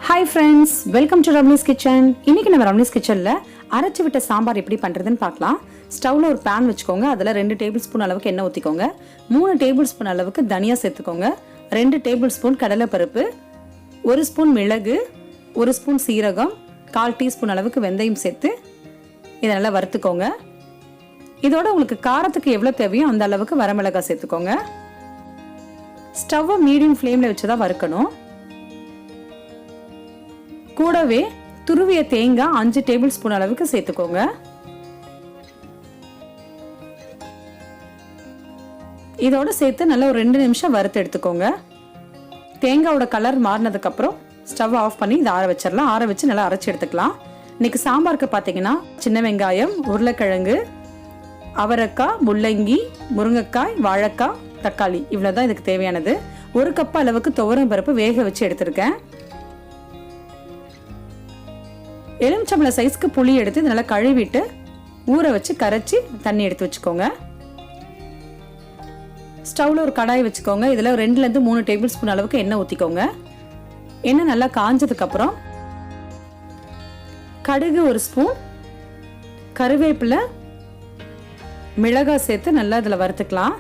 Hi friends, welcome to Ramni's Kitchen. இன்னைக்கு நம்ம Ramni's Kitchenல அரைச்சு விட்ட சாம்பார் எப்படி பண்றதுன்னு பார்க்கலாம். ஸ்டவ்ல ஒரு pan வச்சுக்கோங்க. அதுல 2 டேபிள்ஸ்பூன் அளவுக்கு எண்ணெய் ஊத்திக்கோங்க. 3 டேபிள்ஸ்பூன் அளவுக்கு தனியா சேர்த்துக்கோங்க. 2 டேபிள்ஸ்பூன் கடலை பருப்பு, 1 ஸ்பூன் மிளகு, 1 ஸ்பூன் சீரகம், 1/4 டீஸ்பூன் அளவுக்கு வெந்தயம் சேர்த்து இதை நல்லா வறுத்துக்கோங்க. இதோட உங்களுக்கு காரத்துக்கு எவ்வளவு தேவையோ அந்த அளவுக்கு வரமிளகாய் சேர்த்துக்கோங்க. ஸ்டவ்வை மீடியம் ஃப்ளேம்ல வச்சு தான் வறுக்கணும். கூடவே துருவிய தேங்காய் 5 டேபிள் ஸ்பூன் அளவுக்கு சேர்த்துக்கோங்க. இதோட சேர்த்து நல்லா ஒரு 2 நிமிஷம் வறுத்து எடுத்துக்கோங்க. தேங்காயோட கலர் மாறினதுக்கு அப்புறம் ஸ்டவ் ஆஃப் பண்ணி இதை ஆற வச்சிடலாம். ஆற வச்சு நல்லா அரைச்சி எடுத்துக்கலாம். இன்னைக்கு சாம்பாருக்கு பார்த்தீங்கன்னா சின்ன வெங்காயம், உருளைக்கிழங்கு, அவரைக்காய், முள்ளங்கி, முருங்கைக்காய், வாழைக்காய், தக்காளி இவ்வளவுதான் இதுக்கு தேவையானது. 1 கப் அளவுக்கு துவரம் பருப்பு வேக வச்சு எடுத்திருக்கேன். எலுமிச்சம்பழ சைஸ்க்கு புளி எடுத்து நல்லா கழுவிட்டு ஊற வச்சு கரைச்சி தண்ணி எடுத்து வச்சுக்கோங்க. ஸ்டவ்ல ஒரு கடாய் வச்சுக்கோங்க. இதுல 2 ல இருந்து 3 டேபிள் ஸ்பூன் அளவுக்கு எண்ணெய் ஊத்திக்கோங்க. எண்ணெய் நல்லா காஞ்சதுக்கு அப்புறம் கடுகு 1 ஸ்பூன், கருவேப்பிலை, மிளகாய் சேர்த்து நல்லா இதுல வறுத்துக்கலாம்.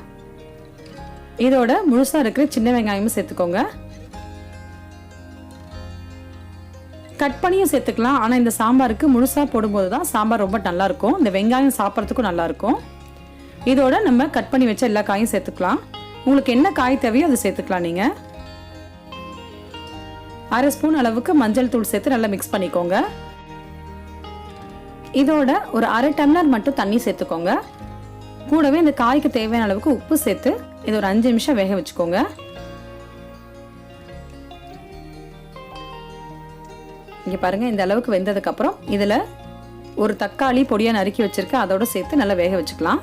இதோட முழுசா இருக்கிற சின்ன வெங்காயமும் சேர்த்துக்கோங்க. கட் பண்ணியும் சேர்த்துக்கலாம். ஆனால் இந்த சாம்பாருக்கு முழுசாக போடும்போது தான் சாம்பார் ரொம்ப நல்லா இருக்கும். இந்த வெங்காயம் சாப்பிட்றதுக்கும் நல்லா இருக்கும். இதோட நம்ம கட் பண்ணி வச்ச எல்லா காயும் சேர்த்துக்கலாம். உங்களுக்கு என்ன காய் தேவையோ அதை சேர்த்துக்கலாம். நீங்கள் 1/2 ஸ்பூன் அளவுக்கு மஞ்சள் தூள் சேர்த்து நல்லா மிக்ஸ் பண்ணிக்கோங்க. இதோட ஒரு 1/2 டம்ளர் மட்டும் தண்ணி சேர்த்துக்கோங்க. கூடவே இந்த காய்க்கு தேவையான அளவுக்கு உப்பு சேர்த்து இது ஒரு 5 நிமிஷம் வேக வச்சுக்கோங்க. இங்கே பாருங்க, இந்த அளவுக்கு வெந்ததுக்கு அப்புறம் இதில் ஒரு தக்காளி பொடியா நறுக்கி வச்சிருக்கேன். அதோட சேர்த்து நல்லா வேக வச்சுக்கலாம்.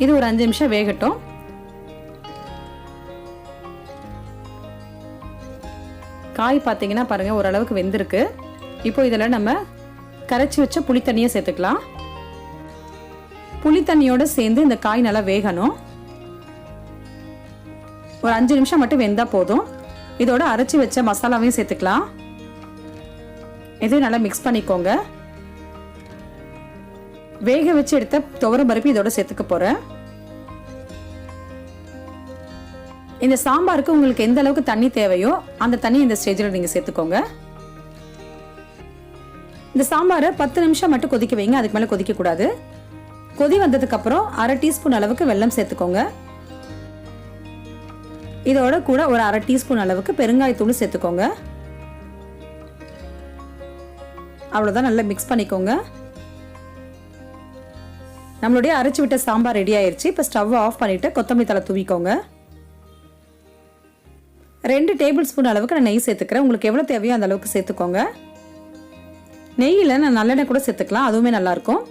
இது ஒரு 5 நிமிஷம் வேகட்டும். காய் பார்த்தீங்கன்னா பாருங்க ஓரளவுக்கு வெந்திருக்கு. இப்போ இதில் நம்ம கரைச்சி வச்ச புளி தண்ணியை சேர்த்துக்கலாம். புளி தண்ணியோட சேர்ந்து இந்த காய் நல்லா வேகணும். ஒரு 5 நிமிஷம் மட்டும் வெந்தா போதும். இதோட அரைச்சி வச்ச மசாலாவையும் சேர்த்துக்கலாம். இதையும் நல்லா மிக்ஸ் பண்ணிக்கோங்க. வேக வச்சு எடுத்த துவரம் பருப்பு இதோட சேர்த்துக்க போறேன். இந்த சாம்பாருக்கு உங்களுக்கு எந்த அளவுக்கு தண்ணி தேவையோ அந்த தண்ணி இந்த ஸ்டேஜில் நீங்க சேர்த்துக்கோங்க. இந்த சாம்பாரை 10 நிமிஷம் மட்டும் கொதிக்க வைங்க. அதுக்கு மேல கொதிக்க கூடாது. கொதி வந்ததுக்கு அப்புறம் 1/2 டீஸ்பூன் அளவுக்கு வெல்லம் சேர்த்துக்கோங்க. இதோட கூட ஒரு 1/2 டீஸ்பூன் அளவுக்கு பெருங்காயத்தூள் சேர்த்துக்கோங்க. அவ்வளவுதான், நல்லா மிக்ஸ் பண்ணிக்கோங்க. நம்மளுடைய அரைச்சு விட்ட சாம்பார் ரெடி ஆயிருச்சு. இப்போ ஸ்டவ் ஆஃப் பண்ணிட்டு கொத்தமல்லி தழை தூவிக்கோங்க. 2 டேபிள் ஸ்பூன் அளவுக்கு நான் நெய் சேர்த்துக்கிறேன். உங்களுக்கு எவ்வளவு தேவையோ அந்த அளவுக்கு சேர்த்துக்கோங்க. நெய்யில் நான் நல்லெண்ணெய் கூட சேர்த்துக்கலாம், அதுவுமே நல்லா இருக்கும்.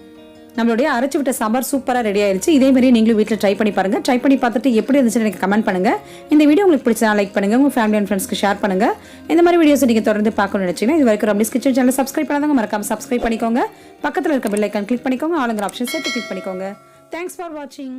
நம்மளுடைய அரைச்சு விட்ட சாம்பார் சூப்பராக ரெடி ஆயிருச்சு. இதே மாதிரி நீங்களும் வீட்டில் ட்ரை பண்ணி பாருங்க. ட்ரை பண்ணி பார்த்துட்டு எப்படி இருந்துச்சுன்னு எனக்கு கமெண்ட் பண்ணுங்க. இந்த வீடியோ உங்களுக்கு பிடிச்சா லைக் பண்ணுங்க, உங்க ஃபேமிலி அண்ட் ஃப்ரெண்ட்ஸ்க்கு ஷேர் பண்ணுங்க. இந்த மாதிரி வீடியோஸ் நீங்க தொடர்ந்து பார்க்கணும்னு நினைச்சீங்கன்னா இது வரைக்கும் Ramni's Kitchen சேனல் சப்ஸ்கிரைப் பண்ணாதவங்க மறக்காம சப்ஸ்கிரைப் பண்ணிக்கோங்க. பக்கத்தில் இருக்க பெல் ஐக்கான் கிளிக் பண்ணிக்கோங்க. ஆளுங்கிற ஆப்ஷன் சேர்த்து கிளிக் பண்ணிக்கோங்க. தேங்க்ஸ் ஃபார் வாட்சிங்.